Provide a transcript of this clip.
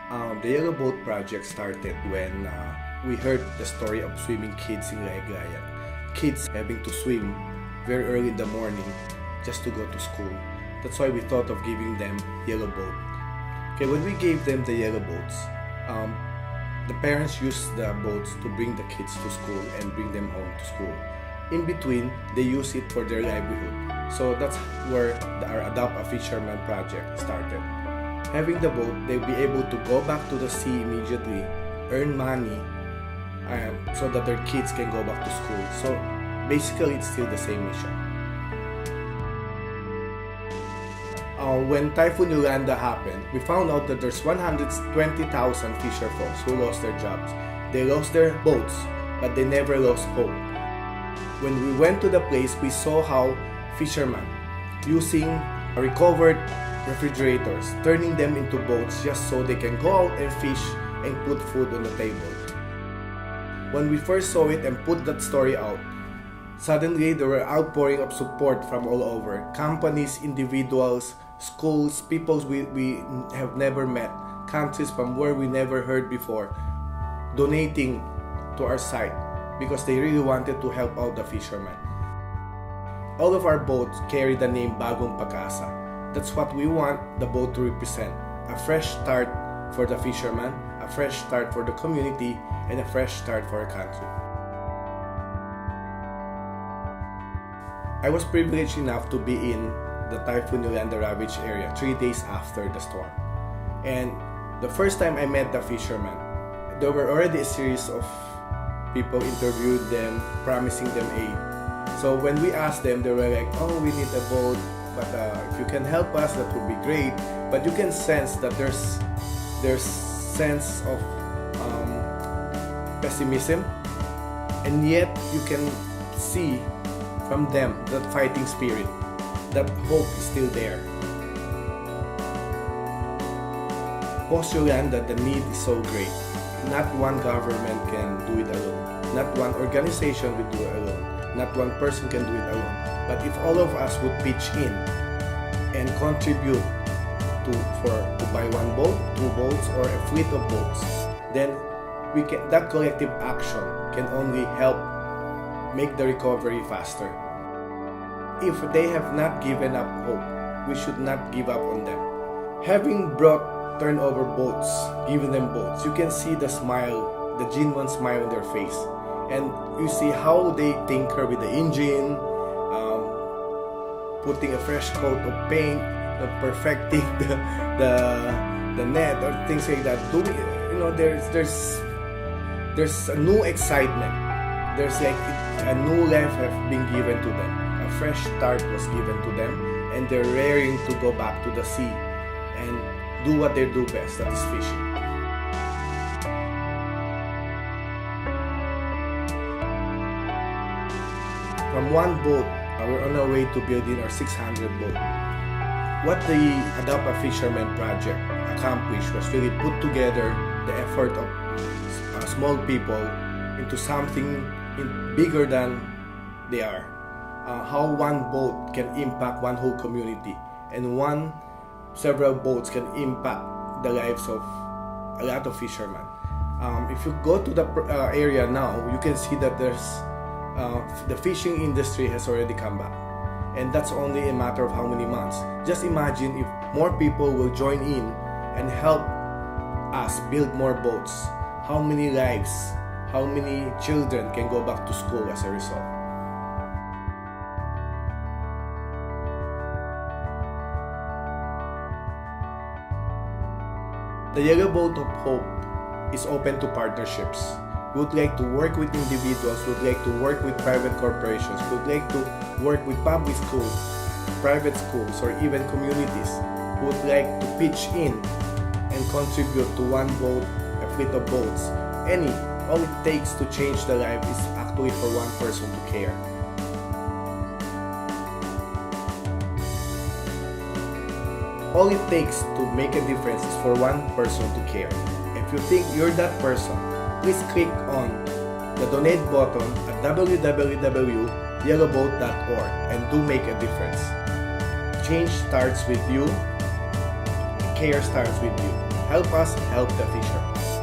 The Yellow Boat project started when we heard the story of swimming kids in Raya. Kids having to swim very early in the morning just to go to school. That's why we thought of giving them yellow boat. Okay, when we gave them the yellow boats, the parents used the boats to bring the kids to school and bring them home to school. In between, they use it for their livelihood. So that's where our Adopt-A-Fisherman project started. Having the boat, they'll be able to go back to the sea immediately, earn money, so that their kids can go back to school. So basically, it's still the same mission. When Typhoon Yolanda happened, we found out that there's 120,000 fisher folks who lost their jobs. They lost their boats, but they never lost hope. When we went to the place, we saw how fishermen using recovered refrigerators, turning them into boats just so they can go out and fish and put food on the table. When we first saw it and put that story out, suddenly there were outpouring of support from all over. Companies, individuals, schools, people we have never met, countries from where we never heard before, donating to our site because they really wanted to help out the fishermen. All of our boats carry the name Bagong Pag-asa. That's what we want the boat to represent. A fresh start for the fishermen, a fresh start for the community, and a fresh start for our country. I was privileged enough to be in the Typhoon Yolanda ravaged area 3 days after the storm. And the first time I met the fishermen, there were already a series of people interviewed them, promising them aid. So when we asked them, they were like, "Oh, we need a boat, but if you can help us, that would be great." But you can sense that there's sense of pessimism, and yet you can see from them that fighting spirit, that hope is still there. Post Yolanda, the need is so great. Not one government can do it alone. Not one organization will do it alone. Not one person can do it alone. But if all of us would pitch in and contribute to buy one boat, two boats, or a fleet of boats, then that collective action can only help make the recovery faster. If they have not given up hope, we should not give up on them. Having brought turnover boats, giving them boats, you can see the smile, the genuine smile on their face. And you see how they tinker with the engine, putting a fresh coat of paint, perfecting the net or things like that. There's a new excitement. There's like a new life have been given to them. A fresh start was given to them, and they're raring to go back to the sea and do what they do best, that is fishing. From one boat, we're on our way to building our 600 boat. What the Adopt-A-Fisherman project accomplished was really put together the effort of small people into something bigger than they are. How one boat can impact one whole community, and several boats can impact the lives of a lot of fishermen. If you go to the area now, you can see that the fishing industry has already come back, and that's only a matter of how many months. Just imagine if more people will join in and help us build more boats. How many lives, how many children can go back to school as a result? The Yellow Boat of Hope is open to partnerships. We would like to work with individuals, we would like to work with private corporations, we would like to work with public schools, private schools, or even communities who would like to pitch in and contribute to one boat, a fleet of boats. All it takes to change the life is actually for one person to care. All it takes to make a difference is for one person to care. If you think you're that person, please click on the donate button at www.yellowboat.org and do make a difference. Change starts with you. Care starts with you. Help us help the fishermen.